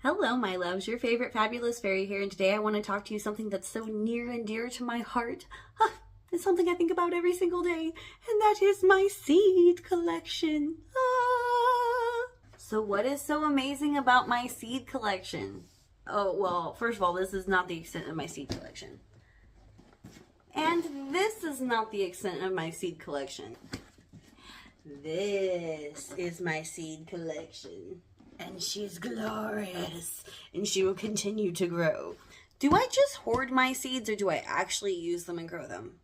Hello, my loves. Your favorite fabulous fairy here, and today I want to talk to you something that's so near and dear to my heart. It's something I think about every single day, and that is my seed collection. So what is so amazing about my seed collection? Oh, well, first of all, this is not the extent of my seed collection. And this is not the extent of my seed collection. This is my seed collection. And she's glorious, and she will continue to grow. Do I just hoard my seeds, or do I actually use them and grow them?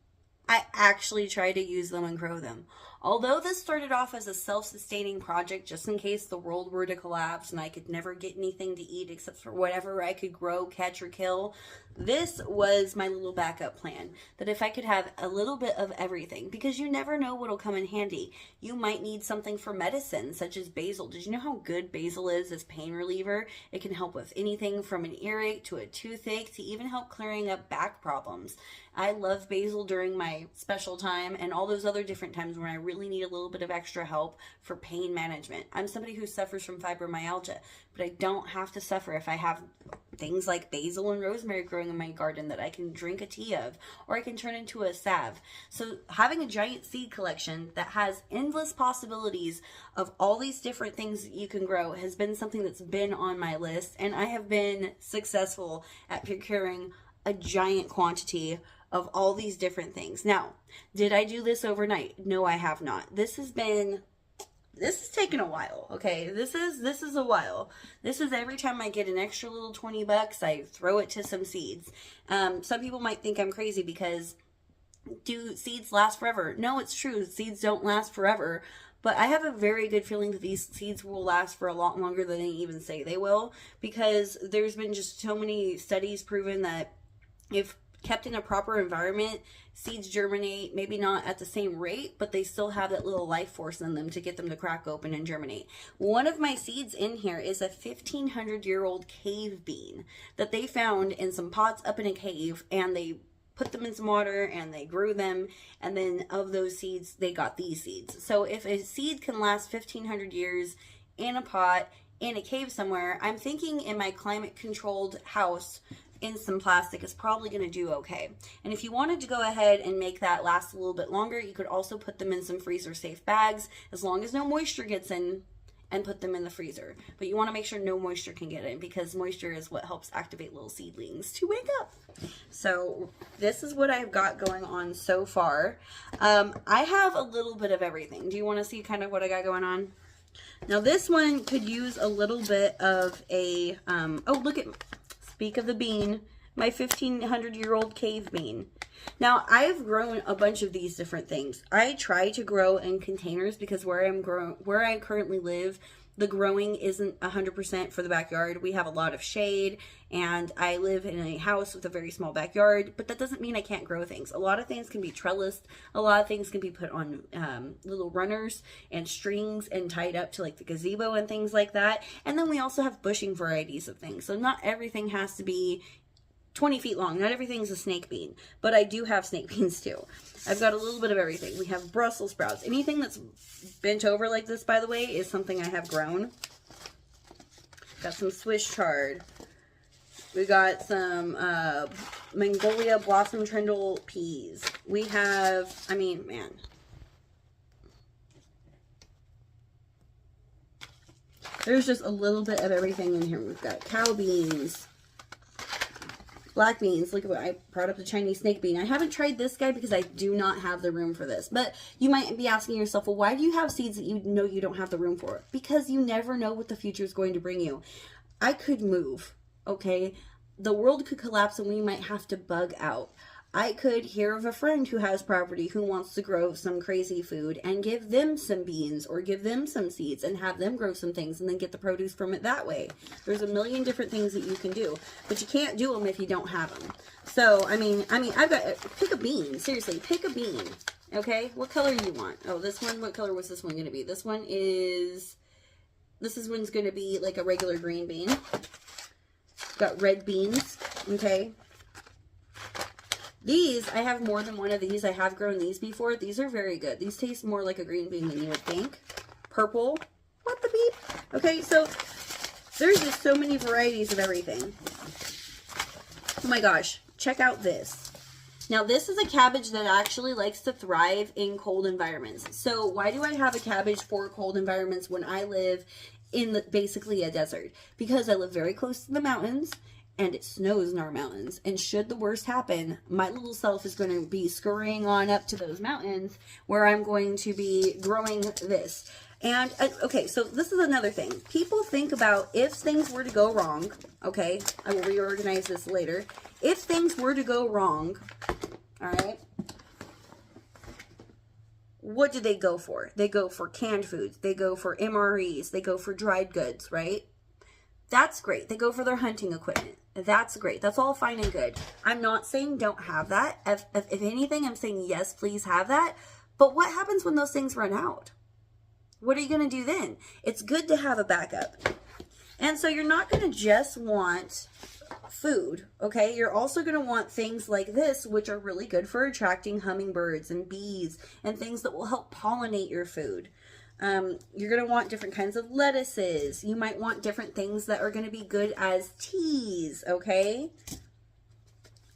I actually try to use them and grow them. Although this started off as a self-sustaining project just in case the world were to collapse and I could never get anything to eat except for whatever I could grow, catch, or kill, this was my little backup plan. That if I could have a little bit of everything, because you never know what'll come in handy. You might need something for medicine, such as basil. Did you know how good basil is as pain reliever? It can help with anything from an earache to a toothache to even help clearing up back problems. I love basil during my special time and all those other different times when I really need a little bit of extra help for pain management. I'm somebody who suffers from fibromyalgia, but I don't have to suffer if I have things like basil and rosemary growing in my garden that I can drink a tea of, or I can turn into a salve. So having a giant seed collection that has endless possibilities of all these different things that you can grow has been something that's been on my list, and I have been successful at procuring a giant quantity of all these different things. Now, did I do this overnight? No, I have not. This has taken a while, okay? This is a while. This is every time I get an extra little 20 bucks, I throw it to some seeds. Some people might think I'm crazy because do seeds last forever? No, it's true. Seeds don't last forever. But I have a very good feeling that these seeds will last for a lot longer than they even say they will, because there's been just so many studies proven that if kept in a proper environment, seeds germinate, maybe not at the same rate, but they still have that little life force in them to get them to crack open and germinate. One of my seeds in here is a 1,500-year-old cave bean that they found in some pots up in a cave, and they put them in some water and they grew them, and then of those seeds they got these seeds. So if a seed can last 1,500 years in a pot in a cave somewhere, I'm thinking in my climate controlled house in some plastic is probably going to do okay. And if you wanted to go ahead and make that last a little bit longer, you could also put them in some freezer safe bags, as long as no moisture gets in, and put them in the freezer. But you want to make sure no moisture can get in, because moisture is what helps activate little seedlings to wake up. So this is what I've got going on so far. I have a little bit of everything. Do you want to see kind of what I got going on? Now this one could use a little bit of a, oh, look at, speak of the bean, my 1,500-year-old cave bean. Now, I've grown a bunch of these different things. I try to grow in containers because where I currently live, the growing isn't 100% for the backyard. We have a lot of shade, and I live in a house with a very small backyard, but that doesn't mean I can't grow things. A lot of things can be trellised. A lot of things can be put on little runners and strings and tied up to like the gazebo and things like that. And then we also have bushing varieties of things. So not everything has to be 20 feet long. Not everything's a snake bean, but I do have snake beans too. I've got a little bit of everything. We have Brussels sprouts. Anything that's bent over like this, by the way, is something I have grown. Got some Swiss chard. We got some Mongolia blossom trindle peas. We have, I mean, man. There's just a little bit of everything in here. We've got cow beans, black beans. Look at what I brought up, the Chinese snake bean. I haven't tried this guy because I do not have the room for this. But you might be asking yourself, well, why do you have seeds that you know you don't have the room for? Because you never know what the future is going to bring you. I could move, okay? The world could collapse and we might have to bug out. I could hear of a friend who has property who wants to grow some crazy food and give them some beans or give them some seeds and have them grow some things and then get the produce from it that way. There's a million different things that you can do, but you can't do them if you don't have them. So, I mean, I've got, pick a bean. Seriously, pick a bean. Okay, what color do you want? Oh, this one, what color was this one going to be? This one's going to be like a regular green bean. Got red beans, okay. These, I have more than one of these. I have grown these before. These are very good. These taste more like a green bean than you would think. Purple. What the beep? Okay, so There's just so many varieties of everything. Oh my gosh, check out this. Now this is a cabbage that actually likes to thrive in cold environments. So why do I have a cabbage for cold environments when I live in basically a desert? Because I live very close to the mountains and it snows in our mountains. And should the worst happen, my little self is going to be scurrying on up to those mountains where I'm going to be growing this. And, okay, so this is another thing. People think about if things were to go wrong, okay, I will reorganize this later. If things were to go wrong, all right, what do they go for? They go for canned foods. They go for MREs. They go for dried goods, right? That's great. They go for their hunting equipment. That's great. That's all fine and good. I'm not saying don't have that. If anything, I'm saying yes, please have that. But what happens when those things run out? What are you going to do then? It's good to have a backup. And so you're not going to just want food, okay? You're also going to want things like this, which are really good for attracting hummingbirds and bees and things that will help pollinate your food. You're going to want different kinds of lettuces. You might want different things that are going to be good as teas, okay?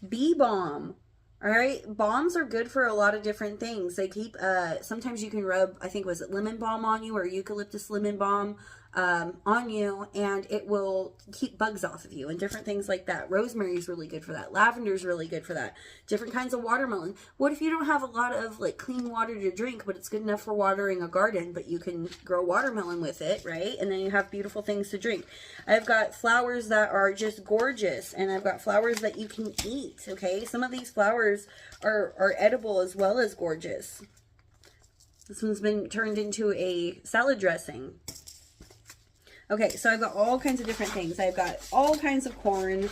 Bee balm. All right, balms are good for a lot of different things. They keep, sometimes you can rub, I think, was it lemon balm on you or eucalyptus lemon balm on you, and it will keep bugs off of you and different things like that. Rosemary is really good for that. Lavender is really good for that. Different kinds of watermelon. What if you don't have a lot of like clean water to drink, but it's good enough for watering a garden, but you can grow watermelon with it, right? And then you have beautiful things to drink. I've got flowers that are just gorgeous, and I've got flowers that you can eat, okay? Some of these flowers are edible as well as gorgeous. This one's been turned into a salad dressing. Okay, so I've got all kinds of different things. I've got all kinds of corn.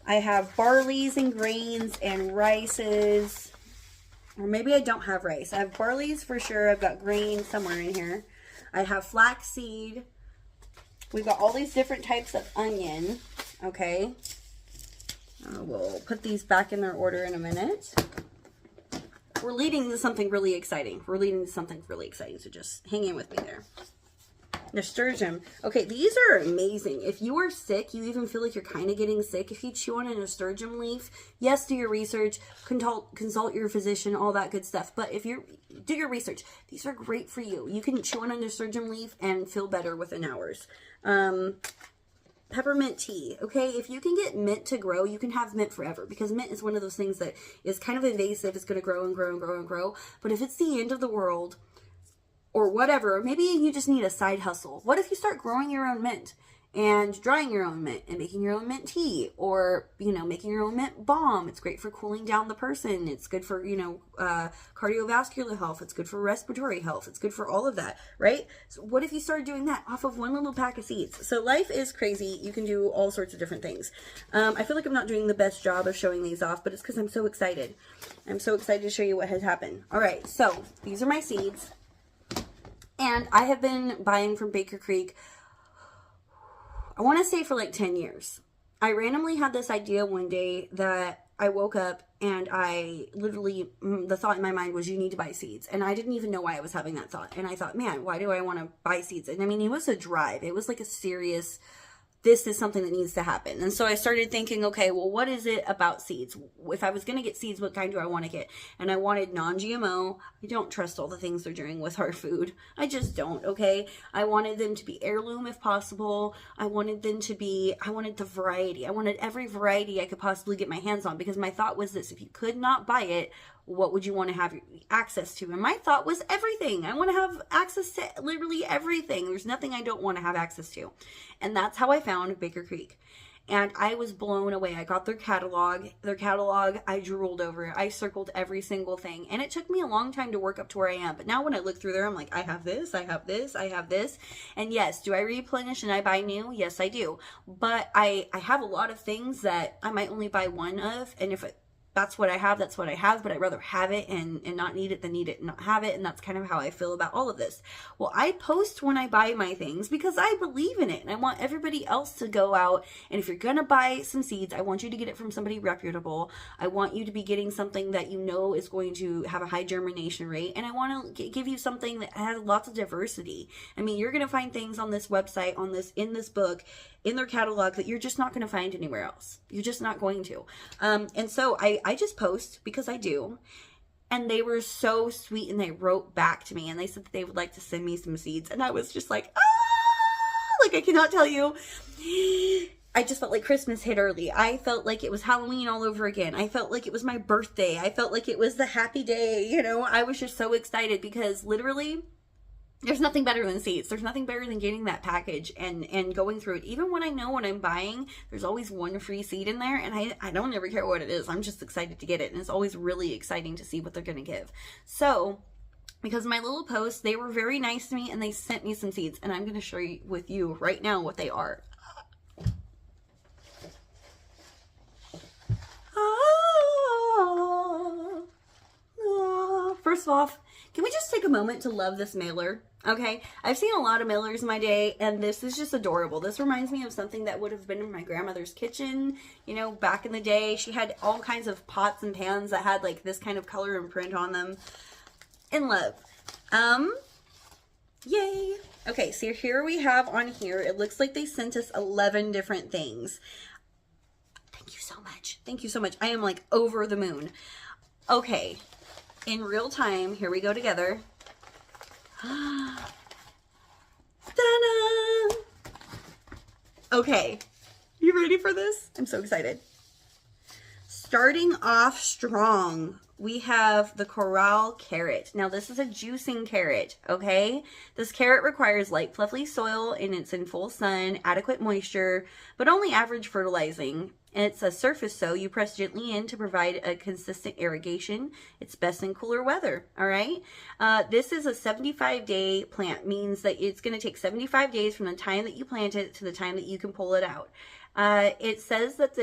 I have barleys and grains and rices. Or maybe I don't have rice. I have barleys for sure. I've got grain somewhere in here. I have flaxseed. We've got all these different types of onion. Okay. We'll put these back in their order in a minute. We're leading to something really exciting. So just hang in with me there. Nasturtium. Okay, these are amazing. If you are sick, you even feel like you're kind of getting sick, if you chew on a nasturtium leaf, yes, do your research, consult your physician, all that good stuff. But if you do your research, these are great for you. You can chew on a nasturtium leaf and feel better within hours. Peppermint tea. Okay, if you can get mint to grow, you can have mint forever, because mint is one of those things that is kind of invasive. It's going to grow and grow and grow and grow. But if it's the end of the world, or whatever, maybe you just need a side hustle. What if you start growing your own mint and drying your own mint and making your own mint tea, or, you know, making your own mint balm? It's great for cooling down the person. It's good for, you know, cardiovascular health. It's good for respiratory health. It's good for all of that, right? So what if you started doing that off of one little pack of seeds? So life is crazy. You can do all sorts of different things. I feel like I'm not doing the best job of showing these off, but it's because I'm so excited. I'm so excited to show you what has happened. All right, so these are my seeds. And I have been buying from Baker Creek, I want to say for like 10 years. I randomly had this idea one day that I woke up and I literally, the thought in my mind was, you need to buy seeds. And I didn't even know why I was having that thought. And I thought, man, why do I want to buy seeds? And I mean, it was a drive. It was like a serious, this is something that needs to happen. And so I started thinking, okay, well, what is it about seeds? If I was going to get seeds, what kind do I want to get? And I wanted non-GMO. I don't trust all the things they're doing with our food. I just don't, okay? I wanted them to be heirloom if possible. I wanted the variety. I wanted every variety I could possibly get my hands on, because my thought was this: if you could not buy it, what would you want to have access to? And my thought was everything. I want to have access to literally everything. There's nothing I don't want to have access to. And that's how I found Baker Creek. And I was blown away. I got their catalog. I drooled over it. I circled every single thing. And it took me a long time to work up to where I am. But now when I look through there, I'm like, I have this, I have this, I have this. And yes, do I replenish and I buy new? Yes, I do. But I have a lot of things that I might only buy one of. And if that's what I have, that's what I have, but I'd rather have it and not need it than need it and not have it. And that's kind of how I feel about all of this. Well, I post when I buy my things because I believe in it, and I want everybody else to go out. And if you're going to buy some seeds, I want you to get it from somebody reputable. I want you to be getting something that you know is going to have a high germination rate. And I want to give you something that has lots of diversity. I mean, you're going to find things on this website, in this book, in their catalog that you're just not going to find anywhere else. You're just not going to. And so I just post because I do. And they were so sweet, and they wrote back to me, and they said that they would like to send me some seeds. And I was just like, ah, like I cannot tell you. I just felt like Christmas hit early. I felt like it was Halloween all over again. I felt like it was my birthday. I felt like it was the happy day. You know, I was just so excited because literally there's nothing better than seeds. There's nothing better than getting that package and going through it. Even when I know what I'm buying, there's always one free seed in there, and I don't ever care what it is. I'm just excited to get it, and it's always really exciting to see what they're going to give. So, because of my little post, they were very nice to me, and they sent me some seeds, and I'm going to share with you right now what they are. First off, can we just take a moment to love this mailer? Okay, I've seen a lot of mailers in my day, and this is just adorable. This reminds me of something that would have been in my grandmother's kitchen, you know, back in the day. She had all kinds of pots and pans that had like this kind of color and print on them. In love. Yay. Okay, so here we have on here, it looks like they sent us 11 different things. Thank you so much. Thank you so much. I am like over the moon. Okay, in real time, here we go together. Ta-da! Okay, you ready for this? I'm so excited. Starting off strong, we have the Coral carrot. Now this is a juicing carrot, okay? This carrot requires light, fluffy soil, and it's in full sun, adequate moisture, but only average fertilizing. And it's a surface sow. You press gently in to provide a consistent irrigation. It's best in cooler weather, all right? This is a 75-day plant, means that it's going to take 75 days from the time that you plant it to the time that you can pull it out. It says that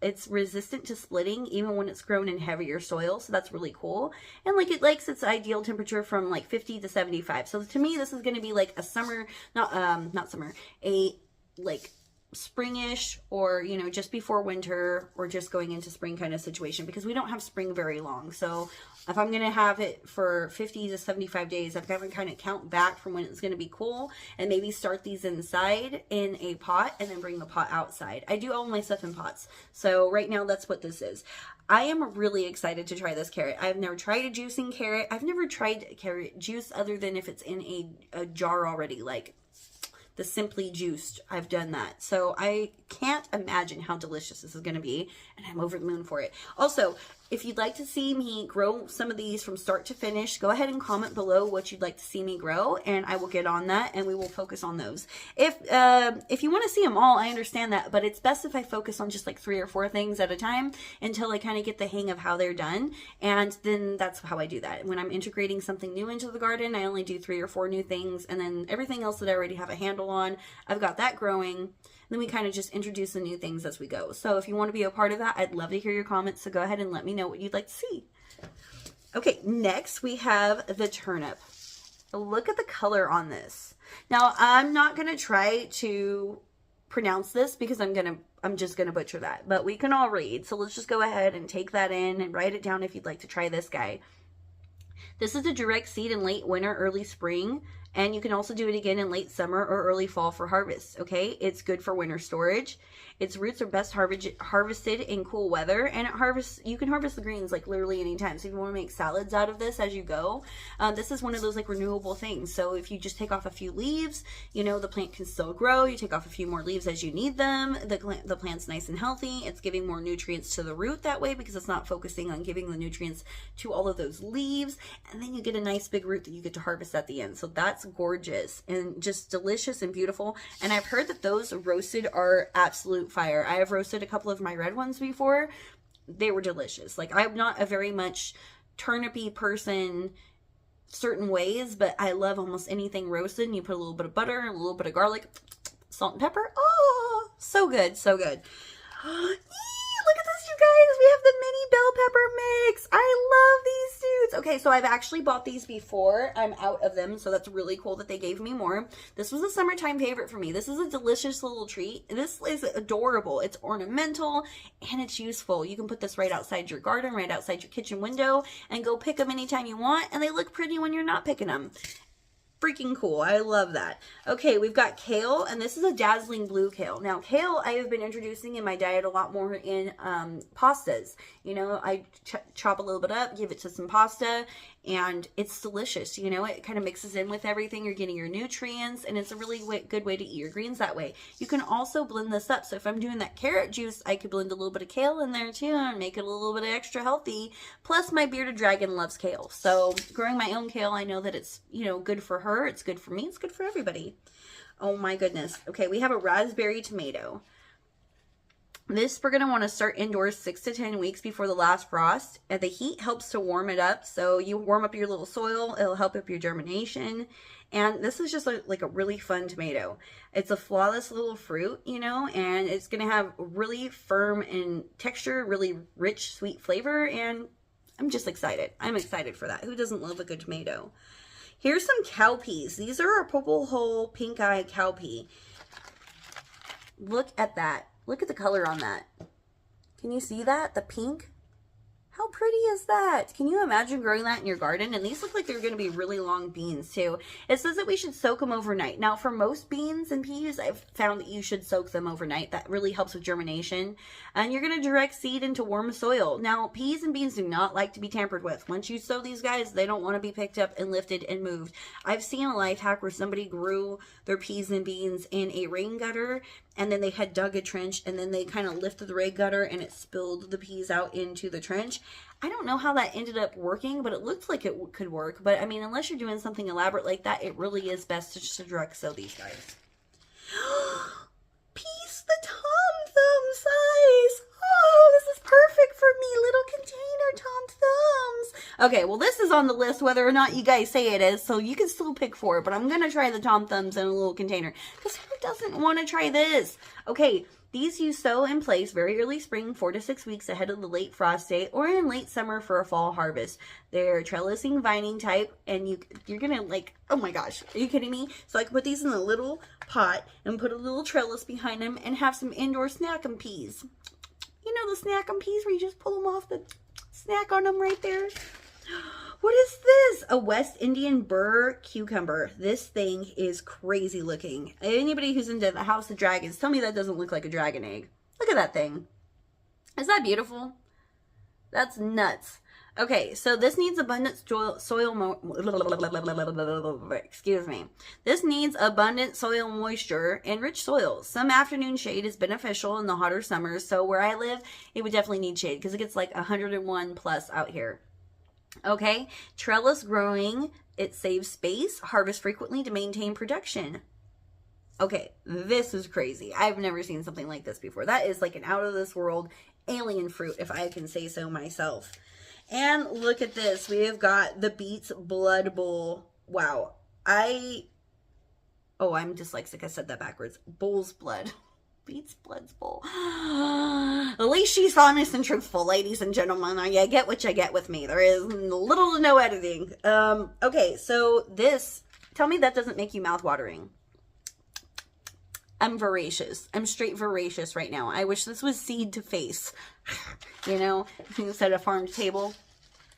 it's resistant to splitting even when it's grown in heavier soil, so that's really cool. And like it likes its ideal temperature from like 50 to 75. So to me, this is going to be like a summer, not summer, a like springish, or you know, just before winter or just going into spring kind of situation, because we don't have spring very long. So if I'm going to have it for 50 to 75 days, I've got to kind of count back from when it's going to be cool, and maybe start these inside in a pot and then bring the pot outside. I do all my stuff in pots, so right now that's what this is. I am really excited to try this carrot. I've never tried a juicing carrot. I've never tried carrot juice other than if it's in a jar already, like the Simply Juiced. I've done that. So I can't imagine how delicious this is going to be, and I'm over the moon for it. Also, if you'd like to see me grow some of these from start to finish, go ahead and comment below what you'd like to see me grow, and I will get on that, and we will focus on those. If you want to see them all, I understand that, but it's best if I focus on just like 3 or 4 things at a time until I kind of get the hang of how they're done, and then that's how I do that. When I'm integrating something new into the garden, I only do 3 or 4 new things, and then everything else that I already have a handle on, I've got that growing. Then we kind of just introduce the new things as we go. So if you want to be a part of that, I'd love to hear your comments. So go ahead and let me know what you'd like to see. Okay, next we have the turnip. Look at the color on this. Now, I'm not going to try to pronounce this because I'm just going to butcher that. But we can all read. So let's just go ahead and take that in and write it down if you'd like to try this guy. This is a direct seed in late winter, early spring. And you can also do it again in late summer or early fall for harvest, okay? It's good for winter storage. Its roots are best harvested in cool weather, and you can harvest the greens like literally anytime. So if you want to make salads out of this as you go, this is one of those like renewable things. So if you just take off a few leaves, you know, the plant can still grow. You take off a few more leaves as you need them. The plant's nice and healthy. It's giving more nutrients to the root that way because it's not focusing on giving the nutrients to all of those leaves. And then you get a nice big root that you get to harvest at the end. So that's gorgeous and just delicious and beautiful. And I've heard that those roasted are absolute fire. I have roasted a couple of my red ones before. They were delicious. Like, I'm not a very much turnipy person certain ways, but I love almost anything roasted, and you put a little bit of butter and a little bit of garlic, salt and pepper. Oh, so good, so good. Look at this, you guys. We have the mini bell pepper mix. I love these dudes. Okay, so I've actually bought these before. I'm out of them, so that's really cool that they gave me more. This was a summertime favorite for me. This is a delicious little treat. This is adorable. It's ornamental, and it's useful. You can put this right outside your garden, right outside your kitchen window, and go pick them anytime you want, and they look pretty when you're not picking them. freaking cool. I love that. Okay, we've got kale, and this is a dazzling blue kale. Now, kale I have been introducing in my diet a lot more in pastas. You know, I chop a little bit up, give it to some pasta, and it's delicious. You know, it kind of mixes in with everything. You're getting your nutrients, and it's a really good way to eat your greens that way. You can also blend this up. So if I'm doing that carrot juice, I could blend a little bit of kale in there too and make it a little bit extra healthy. Plus, my bearded dragon loves kale. So growing my own kale, I know that it's, you know, good for her. It's good for me. It's good for everybody. Oh my goodness. Okay, we have a raspberry tomato. This we're going to want to start indoors 6 to 10 weeks before the last frost. And the heat helps to warm it up. So you warm up your little soil. It'll help up your germination. And this is just like a really fun tomato. It's a flawless little fruit, you know, and it's going to have really firm in texture, really rich, sweet flavor. And I'm just excited. I'm excited for that. Who doesn't love a good tomato? Here's some cowpeas. These are a purple hull pink eye cowpea. Look at that. Look at the color on that. Can you see that? The pink? How pretty is that? Can you imagine growing that in your garden? And these look like they're going to be really long beans too. It says that we should soak them overnight. Now for most beans and peas, I've found that you should soak them overnight. That really helps with germination. And you're going to direct seed into warm soil. Now peas and beans do not like to be tampered with. Once you sow these guys, they don't want to be picked up and lifted and moved. I've seen a life hack where somebody grew their peas and beans in a rain gutter, and then they had dug a trench, and then they kind of lifted the rain gutter and it spilled the peas out into the trench. I don't know how that ended up working, but it looked like it could work. But I mean, unless you're doing something elaborate like that, it really is best to just direct sow these guys. Peace the Tom Thumb size. Oh, this is perfect for me. Little container Tom Thumbs. Okay, well, this is on the list whether or not you guys say it is, so you can still pick for it. But I'm going to try the Tom Thumbs in a little container, because who doesn't want to try this? Okay, these you sow in place very early spring, 4 to 6 weeks ahead of the late frost date, or in late summer for a fall harvest. They're trellising vining type, and you're gonna like, oh my gosh, are you kidding me? So I can put these in a little pot and put a little trellis behind them and have some indoor snackin' peas. You know the snackin' peas where you just pull them off the snack on them right there? What is this? A West Indian burr cucumber. This thing is crazy looking. Anybody who's into the House of Dragons, tell me that doesn't look like a dragon egg. Look at that thing. Is that beautiful? That's nuts. Okay, so this needs abundant excuse me. This needs abundant soil moisture and rich soil. Some afternoon shade is beneficial in the hotter summers. So where I live, it would definitely need shade because it gets like 101 plus out here. Okay, trellis growing, it saves space, harvest frequently to maintain production. Okay, this is crazy. I've never seen something like this before. That is like an out of this world alien fruit, if I can say so myself. And look at this. We have got the Beets Blood Bowl. Wow. I'm dyslexic. I said that backwards. Bull's blood. Beets Blood's Bowl. At least she's honest and truthful, ladies and gentlemen. I get what you get with me. There is little to no editing. Okay, so this, tell me that doesn't make you mouth-watering. I'm voracious. I'm straight voracious right now. I wish this was seed to face, you know, instead of farm to table.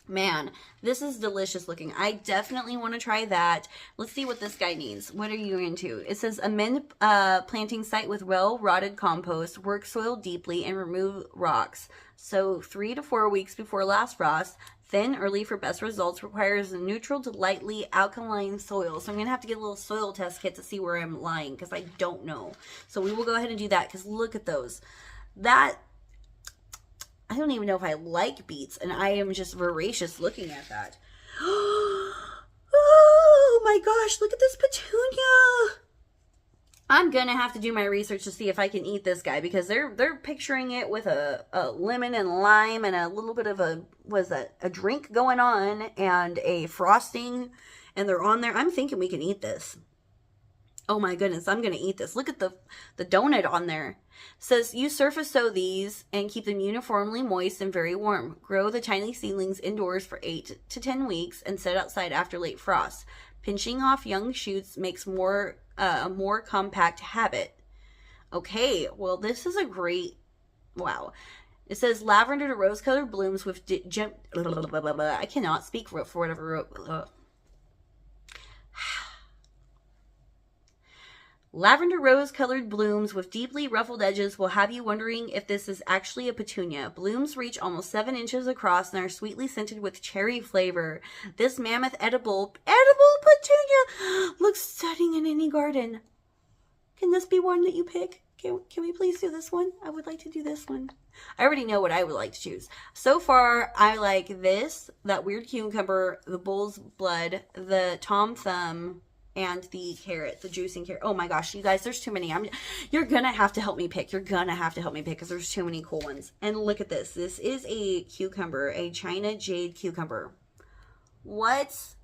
Man, this is delicious looking. I definitely want to try that. Let's see what this guy needs. What are you into? It says amend planting site with well-rotted compost, work soil deeply, and remove rocks. So 3 to 4 weeks before last frost. Thin early for best results, requires a neutral to lightly alkaline soil. So I'm going to have to get a little soil test kit to see where I'm lying because I don't know. So we will go ahead and do that because look at those. I don't even know if I like beets, and I am just voracious looking at that. Oh my gosh, look at this petunia. I'm going to have to do my research to see if I can eat this guy because they're picturing it with a lemon and lime and a little bit of a drink going on and a frosting, and they're on there. I'm thinking we can eat this. Oh my goodness, I'm going to eat this. Look at the donut on there. It says, you surface sow these and keep them uniformly moist and very warm. Grow the tiny seedlings indoors for 8 to 10 weeks and set outside after late frost. Pinching off young shoots makes a more compact habit. Okay, well, this is a great, wow. It says lavender to rose-colored blooms with I cannot speak for whatever. Lavender rose-colored blooms with deeply ruffled edges will have you wondering if this is actually a petunia. Blooms reach almost 7 inches across and are sweetly scented with cherry flavor. This mammoth edible petunia looks stunning in any garden. Can this be one that you pick? Can we please do this one? I would like to do this one. I already know what I would like to choose. So far, I like this, that weird cucumber, the bull's blood, the Tom Thumb, and the carrot, the juicing carrot. Oh my gosh, you guys, there's too many. You're gonna have to help me pick. You're gonna have to help me pick because there's too many cool ones. And look at this. This is a cucumber, a China jade cucumber. What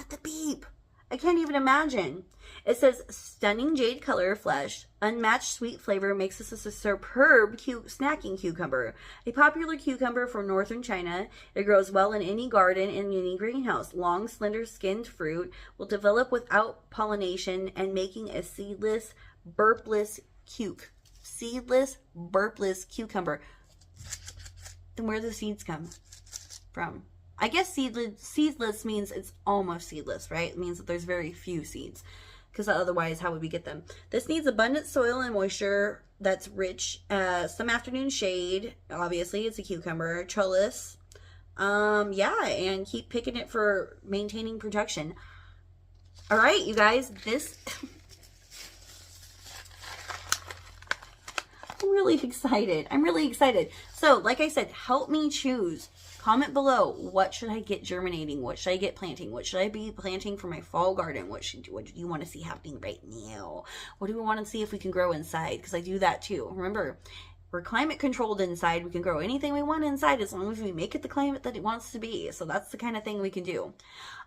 the beep? I can't even imagine. It says, stunning jade color, flesh, unmatched sweet flavor makes this a superb snacking cucumber. A popular cucumber from northern China, it grows well in any garden and any greenhouse. Long, slender skinned fruit will develop without pollination and making a seedless, burpless Seedless, burpless cucumber. Then where do the seeds come from? I guess seedless means it's almost seedless, right? It means that there's very few seeds, because otherwise how would we get them? This needs abundant soil and moisture that's rich, some afternoon shade. Obviously, it's a cucumber. Trellis. Yeah, and keep picking it for maintaining production. All right, you guys, this... I'm really excited. I'm really excited. So, like I said, help me choose. Comment below, what should I get germinating? What should I get planting? What should I be planting for my fall garden? What do you want to see happening right now? What do we want to see if we can grow inside? Because I do that too. Remember, we're climate controlled inside. We can grow anything we want inside as long as we make it the climate that it wants to be. So that's the kind of thing we can do.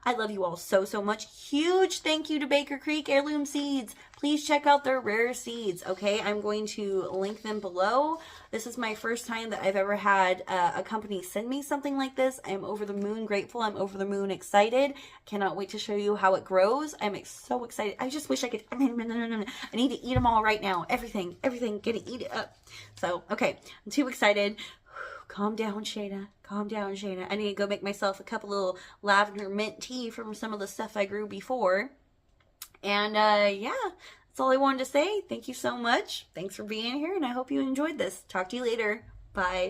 I love you all so, so much. Huge thank you to Baker Creek Heirloom Seeds. Please check out their rare seeds, okay? I'm going to link them below. This is my first time that I've ever had a company send me something like this. I'm over the moon grateful. I'm over the moon excited. Cannot wait to show you how it grows. I'm so excited. I just wish I could. I need to eat them all right now. Everything, gonna eat it up. So, okay, I'm too excited. Calm down, Shayna. Calm down, Shayna. I need to go make myself a cup of little lavender mint tea from some of the stuff I grew before. And, yeah, that's all I wanted to say. Thank you so much. Thanks for being here, and I hope you enjoyed this. Talk to you later. Bye.